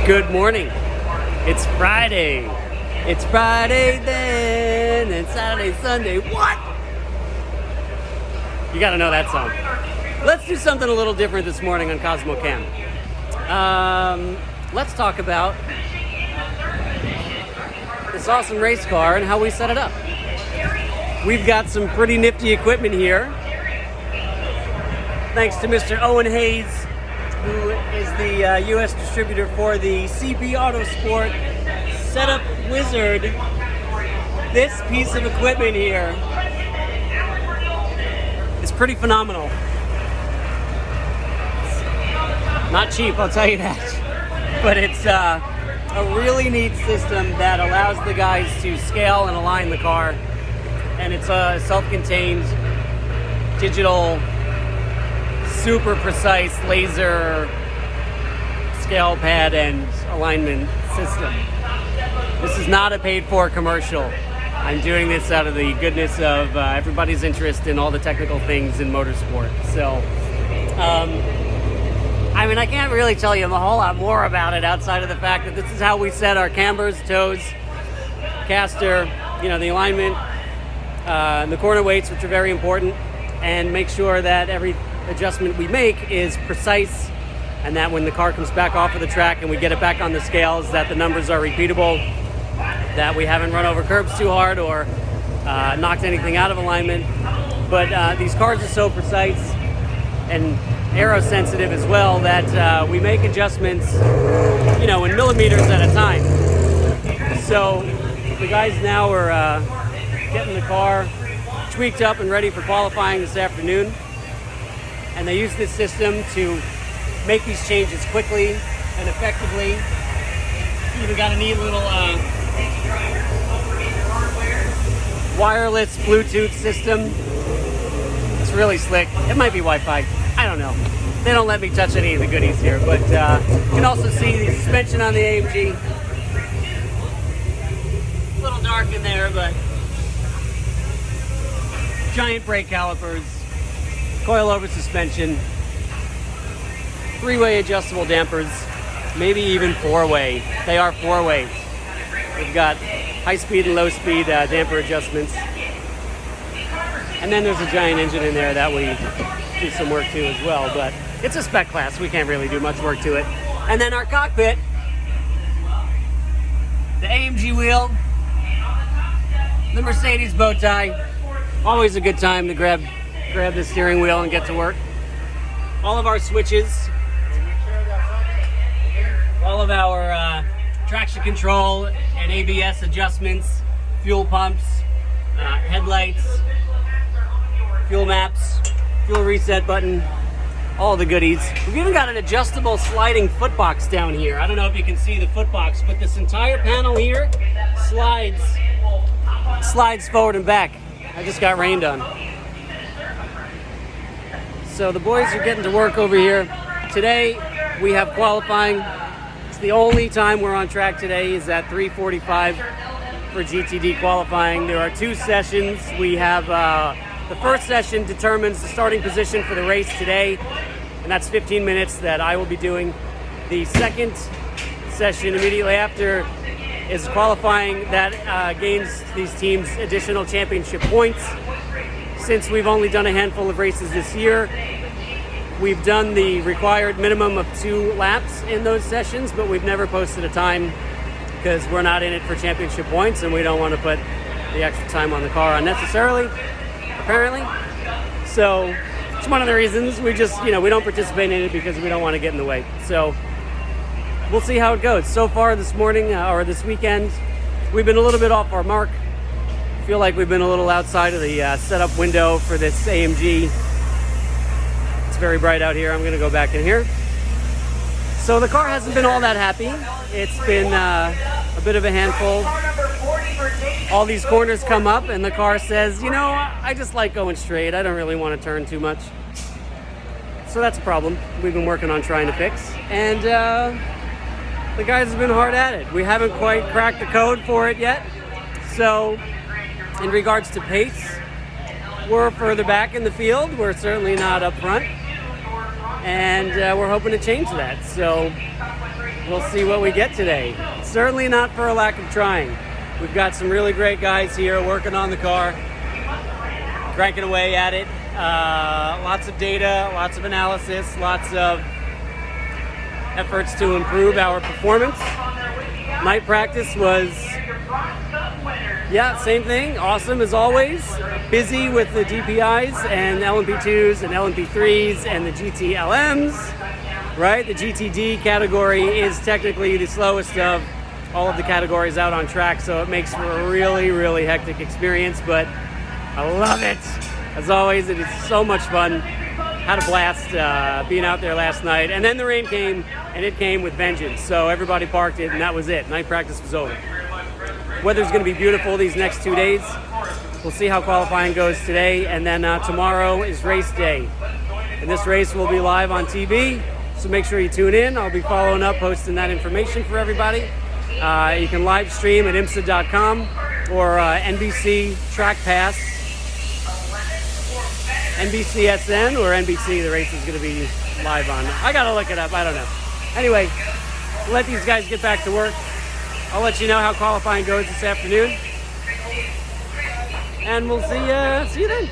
Good morning. It's Friday. It's Friday then, and Saturday, Sunday. What? You gotta know that song. Let's do something a little different this morning on Cosmo Cam. Let's talk about this awesome race car and how we set it up. We've got some pretty nifty equipment here. Thanks to Mr. Owen Hayes, who is the U.S. distributor for the CP Autosport SetupWizzard. This piece of equipment here is pretty phenomenal. Not cheap, I'll tell you that. But it's a really neat system that allows the guys to scale and align the car. And it's a self-contained, digital, super precise laser scale pad and alignment system. This is not a paid-for commercial. I'm doing this out of the goodness of everybody's interest in all the technical things in motorsport. So, I can't really tell you a whole lot more about it outside of the fact that this is how we set our cambers, toes, caster, the alignment, and the corner weights, which are very important, and make sure that every adjustment we make is precise, and that when the car comes back off of the track and we get it back on the scales, that the numbers are repeatable, that we haven't run over curbs too hard or knocked anything out of alignment. But these cars are so precise and aero sensitive as well that we make adjustments, in millimeters at a time. So the guys now are getting the car tweaked up and ready for qualifying this afternoon. And they use this system to make these changes quickly and effectively. Even got a neat little wireless Bluetooth system. It's really slick. It might be Wi-Fi. I don't know. They don't let me touch any of the goodies here, but you can also see the suspension on the AMG. A little dark in there, but giant brake calipers, coilover suspension, three-way adjustable dampers, maybe even four-way. They are four-way. We've got high-speed and low-speed damper adjustments. And then there's a giant engine in there that we do some work to as well, but it's a spec class. We can't really do much work to it. And then our cockpit, the AMG wheel, the Mercedes bow tie. Always a good time to grab the steering wheel and get to work. All of our switches, all of our traction control and ABS adjustments, fuel pumps, headlights, fuel maps, fuel reset button, all the goodies. We've even got an adjustable sliding footbox down here. I don't know if you can see the footbox, but this entire panel here slides forward and back. I just got rained on. So the boys are getting to work over here. Today we have qualifying. It's the only time we're on track today is at 3:45 for GTD qualifying. There are two sessions. We have the first session determines the starting position for the race today, and that's 15 minutes that I will be doing. The second session immediately after is qualifying that gains these teams additional championship points. Since we've only done a handful of races this year, we've done the required minimum of 2 laps in those sessions, but we've never posted a time because we're not in it for championship points and we don't want to put the extra time on the car unnecessarily, apparently. So it's one of the reasons we just, we don't participate in it because we don't want to get in the way. So we'll see how it goes. So far this morning or this weekend, we've been a little bit off our mark. I feel like we've been a little outside of the setup window for this AMG. It's very bright out here. I'm going to go back in here. So the car hasn't been all that happy. It's been a bit of a handful. All these corners come up and the car says, I just like going straight. I don't really want to turn too much. So that's a problem we've been working on trying to fix. And the guys have been hard at it. We haven't quite cracked the code for it yet. So in regards to pace, we're further back in the field. We're certainly not up front. and we're hoping to change that. So we'll see what we get today. Certainly not for a lack of trying. We've got some really great guys here working on the car, cranking away at it. Lots of data, lots of analysis, lots of efforts to improve our performance. Night practice was, yeah, same thing. Awesome as always. Busy with the DPIs and LMP2s and LMP3s and the GTLMs, right? The GTD category is technically the slowest of all of the categories out on track, so it makes for a really, really hectic experience, but I love it. As always, it is so much fun. Had a blast being out there last night, and then the rain came, and it came with vengeance, so everybody parked it, and that was it. Night practice was over. Weather's going to be beautiful these next 2 days. We'll see how qualifying goes today, and then tomorrow is race day. And this race will be live on TV, so make sure you tune in. I'll be following up, posting that information for everybody. You can live stream at IMSA.com or NBC Track Pass, NBCSN or NBC. The race is going to be live on. I got to look it up. I don't know. Anyway, we'll let these guys get back to work. I'll let you know how qualifying goes this afternoon. And we'll see you then.